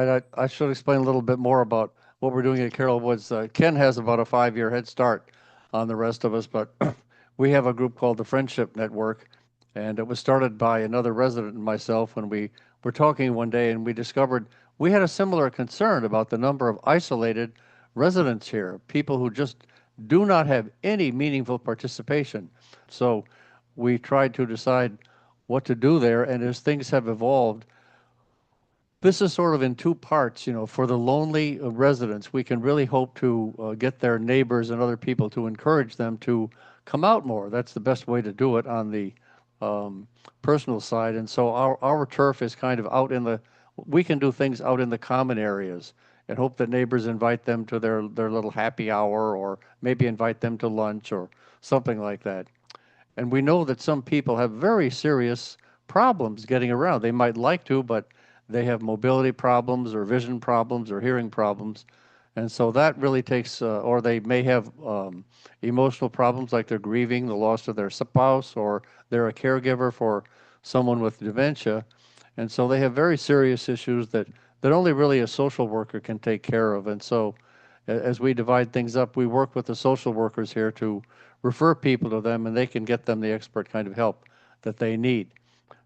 right. I should explain a little bit more about what we're doing at Carroll Woods. Ken has about a 5-year head start on the rest of us, but we have a group called the Friendship Network, and it was started by another resident and myself when we were talking one day, and we discovered we had a similar concern about the number of isolated residents here, people who just do not have any meaningful participation. So we tried to decide what to do there, and as things have evolved, this is sort of in two parts. For the lonely residents, we can really hope to get their neighbors and other people to encourage them to come out more. That's the best way to do it on the um, personal side. And so our turf is kind of out in we can do things out in the common areas and hope that neighbors invite them to their little happy hour, or maybe invite them to lunch or something like that. And we know that some people have very serious problems getting around. They might like to, but they have mobility problems or vision problems or hearing problems. And so that really takes, or they may have emotional problems like they're grieving the loss of their spouse, or they're a caregiver for someone with dementia. And so they have very serious issues that only really a social worker can take care of. And so as we divide things up, we work with the social workers here to refer people to them, and they can get them the expert kind of help that they need.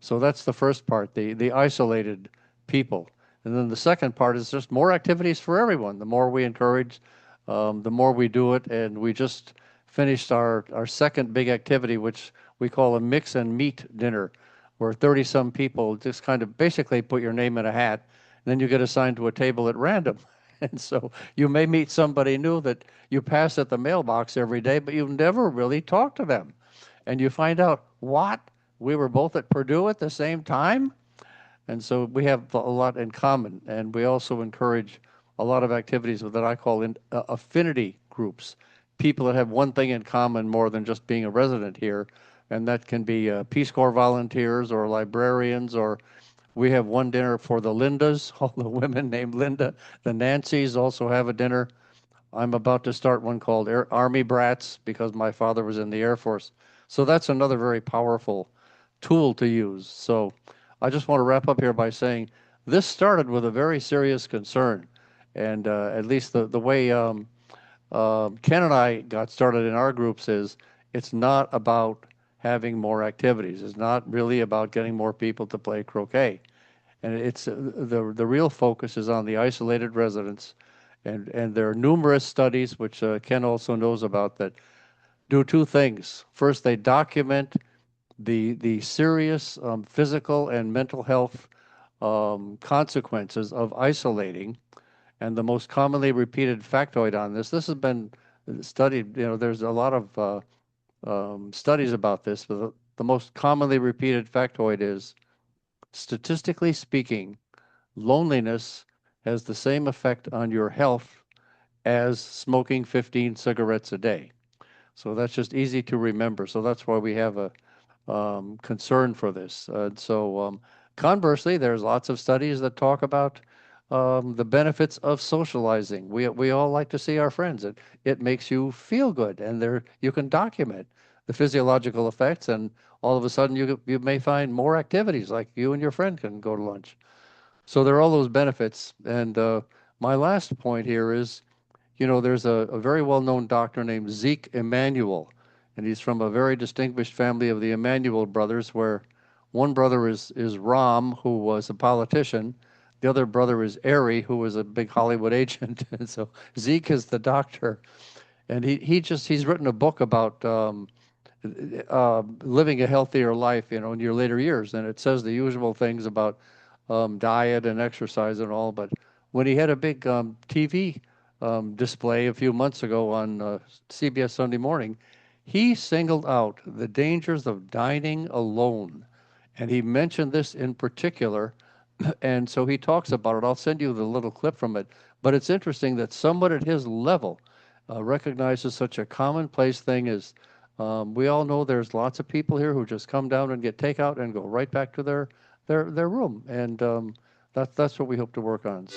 So that's the first part, the isolated people. And then the second part is just more activities for everyone. The more we encourage, the more we do it. And we just finished our second big activity, which we call a mix and meet dinner, where 30 some people just kind of basically put your name in a hat, and then you get assigned to a table at random. And so you may meet somebody new that you pass at the mailbox every day, but you've never really talked to them. And you find out, what? We were both at Purdue at the same time? And so we have a lot in common. And we also encourage a lot of activities that I call affinity groups, people that have one thing in common more than just being a resident here. And that can be Peace Corps volunteers or librarians, or we have one dinner for the Lindas, all the women named Linda. The Nancys also have a dinner. I'm about to start one called Army Brats, because my father was in the Air Force. So that's another very powerful tool to use. So I just want to wrap up here by saying this started with a very serious concern. And at least the way Ken and I got started in our groups is, it's not about having more activities. It's not really about getting more people to play croquet. And it's the real focus is on the isolated residents. And there are numerous studies, which Ken also knows about, that do two things. First, they document the serious physical and mental health consequences of isolating. And the most commonly repeated factoid on this has been studied. There's a lot of studies about this, but the most commonly repeated factoid is, statistically speaking, loneliness has the same effect on your health as smoking 15 cigarettes a day. So that's just easy to remember. So that's why we have a concern for this. Conversely, there's lots of studies that talk about the benefits of socializing. We all like to see our friends. It makes you feel good, and you can document the physiological effects, and all of a sudden you may find more activities, like you and your friend can go to lunch. So there are all those benefits. And my last point here is, there's a very well-known doctor named Zeke Emanuel, and he's from a very distinguished family of the Emanuel brothers, where one brother is Ram, who was a politician. The other brother is Ari, who was a big Hollywood agent. And so Zeke is the doctor. And he's written a book about living a healthier life, in your later years. And it says the usual things about diet and exercise and all. But when he had a big TV display a few months ago on CBS Sunday Morning, he singled out the dangers of dining alone. And he mentioned this in particular. And so he talks about it. I'll send you the little clip from it. But it's interesting that someone at his level recognizes such a commonplace thing as, we all know there's lots of people here who just come down and get takeout and go right back to their room. And that's what we hope to work on.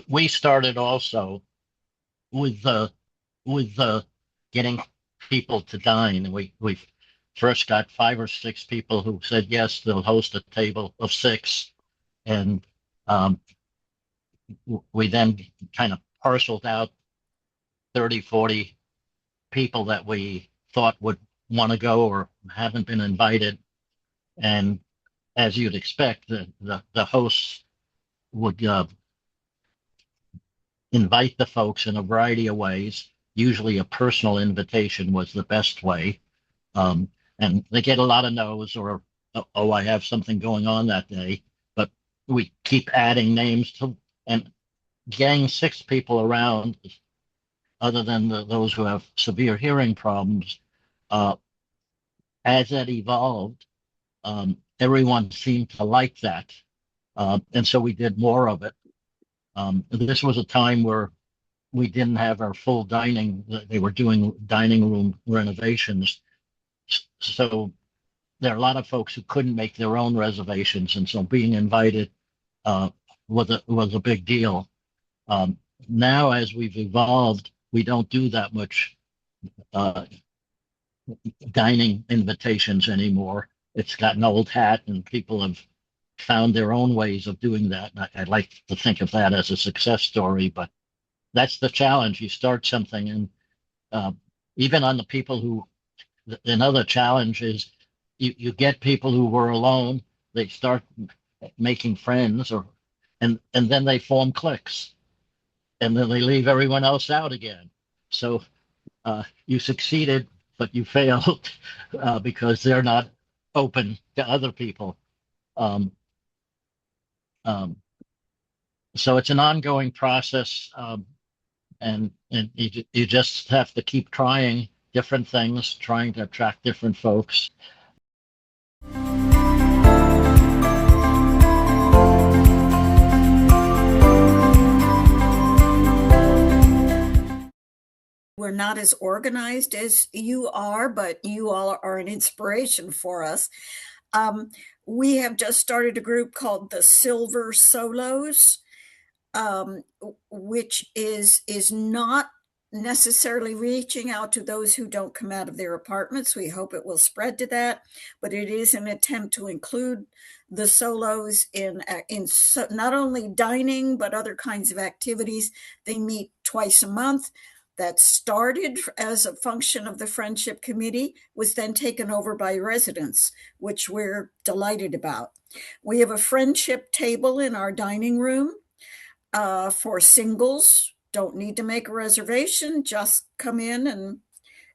We started also with with getting people to dine. And we first got 5 or 6 people who said yes, they'll host a table of 6. And um, we then kind of parceled out 30, 40 people that we thought would want to go or haven't been invited. And as you'd expect, the hosts would invite the folks in a variety of ways. Usually, a personal invitation was the best way. Um, and they get a lot of no's or, oh, I have something going on that day. But we keep adding names to, and getting 6 people around, other than those who have severe hearing problems, uh, as that evolved, everyone seemed to like that. And so we did more of it. This was a time where we didn't have our full dining. They were doing dining room renovations. So there are a lot of folks who couldn't make their own reservations. And so being invited uh, was a big deal. Um, Now, as we've evolved, we don't do that much uh, dining invitations anymore. It's gotten old hat, and people have found their own ways of doing that. I'd like to think of that as a success story, but that's the challenge. You start something, and uh, even on the people who, another challenge is you get people who were alone, they start making friends, and then they form cliques, and then they leave everyone else out again. So you succeeded, but you failed because they're not open to other people. Um, um, so it's an ongoing process, and you just have to keep trying different things, trying to attract different folks. We're not as organized as you are, but you all are an inspiration for us. Um, we have just started a group called the Silver Solos, um, which is not necessarily reaching out to those who don't come out of their apartments. We hope it will spread to that, but it is an attempt to include the solos in not only dining but other kinds of activities. They meet twice a month. That started as a function of the friendship committee, was then taken over by residents, which we're delighted about. We have a friendship table in our dining room for singles. Don't need to make a reservation, just come in and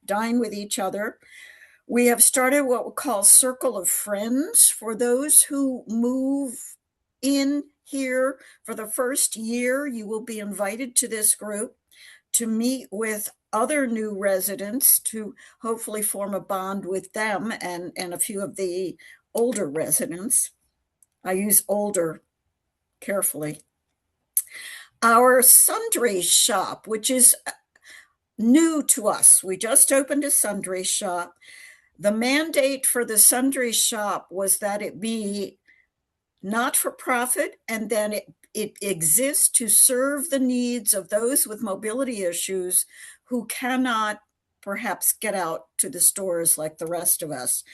dine with each other. We have started what we call Circle of Friends for those who move in here for the first year. You will be invited to this group to meet with other new residents to hopefully form a bond with them and a few of the older residents. I use older carefully. Our sundry shop, which is new to us, we just opened a sundry shop. The mandate for the sundry shop was that it be not for profit, and then it exists to serve the needs of those with mobility issues who cannot perhaps get out to the stores like the rest of us.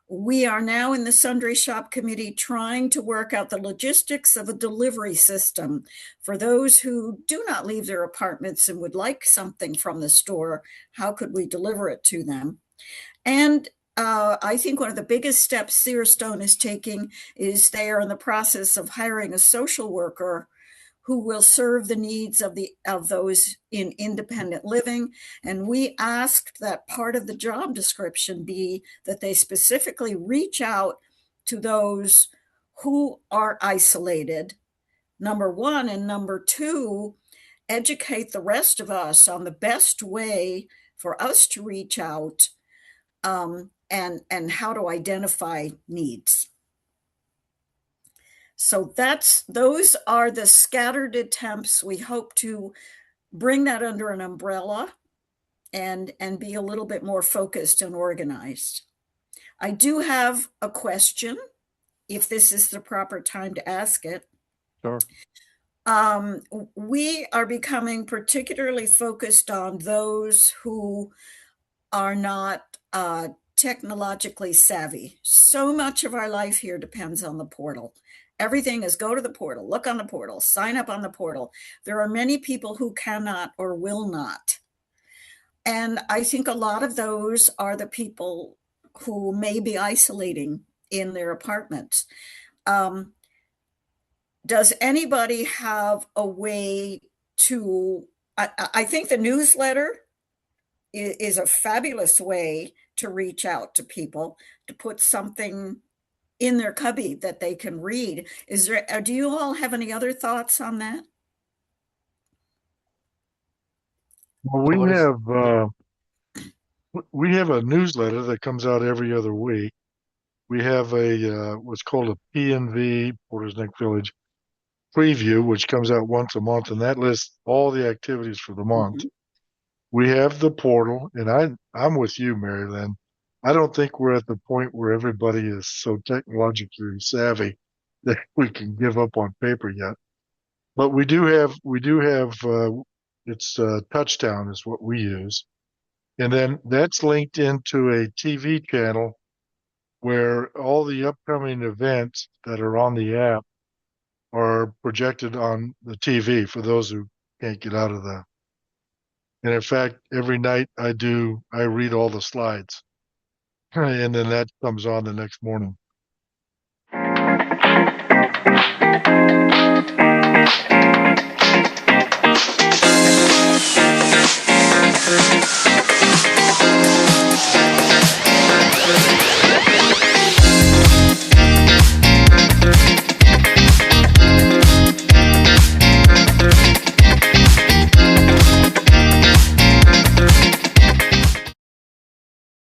We are now in the Sundry Shop Committee trying to work out the logistics of a delivery system for those who do not leave their apartments and would like something from the store. How could we deliver it to them? And I think one of the biggest steps Searstone is taking is they are in the process of hiring a social worker who will serve the needs of those in independent living. And we asked that part of the job description be that they specifically reach out to those who are isolated, number one, and number two, educate the rest of us on the best way for us to reach out, and how to identify needs. So those are the scattered attempts. We hope to bring that under an umbrella and be a little bit more focused and organized. I do have a question, if this is the proper time to ask it. Sure. We are becoming particularly focused on those who are not technologically savvy. So much of our life here depends on the portal. Everything is go to the portal, look on the portal, sign up on the portal. There are many people who cannot or will not. And I think a lot of those are the people who may be isolating in their apartments. Um, does anybody have a way to? I think the newsletter is a fabulous way to reach out to people, to put something in their cubby that they can read. Is there, do you all have any other thoughts on that? Well, What is we have a newsletter that comes out every other week. We have a what's called a PNV, Porter's Neck Village preview, which comes out once a month, and that lists all the activities for the month. Mhm. We have the portal, and I'm with you, Mary Lynn. I don't think we're at the point where everybody is so technologically savvy that we can give up on paper yet. But we do have it's Touchdown is what we use, and then that's linked into a TV channel where all the upcoming events that are on the app are projected on the TV for those who can't get out of the. And in fact, every night I read all the slides, and then that comes on the next morning.